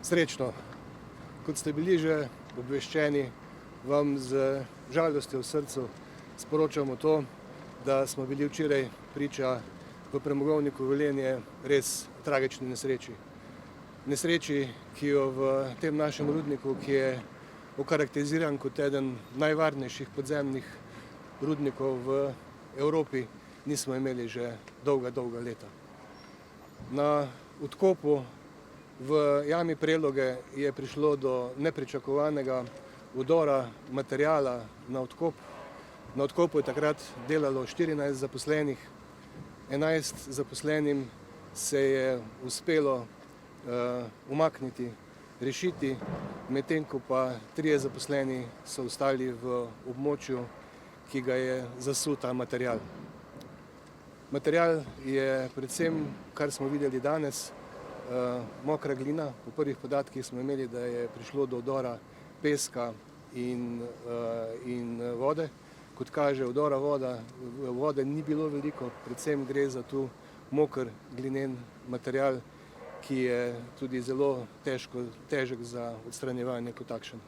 Srečno. Kot ste bili že obveščeni, vam z žalostjo v srcu sporočamo to, da smo bili včeraj priča v Premogovniku Velenje res tragični nesreči. Nesreči, ki jo v tem našem rudniku, ki je okarakteriziran kot eden najvarnejših podzemnih rudnikov v Evropi, nismo imeli že dolga leta. Na odkopu v jami Preloge je prišlo do nepričakovanega vdora materiala na odkop. Na odkopu je takrat delalo 14 zaposlenih. 11 zaposlenim se je uspelo umakniti, rešiti, medtem ko pa 3 zaposleni so ostali v območju, ki ga je zasul ta material. Material je predvsem, kar smo videli danes, mokra glina. Po prvih podatkih smo imeli, da je prišlo do vdora peska in vode. Kot kaže, vdora vode ni bilo veliko, predvsem gre za tu moker glinen material, ki je tudi zelo težek za odstranjevanje kot takšen.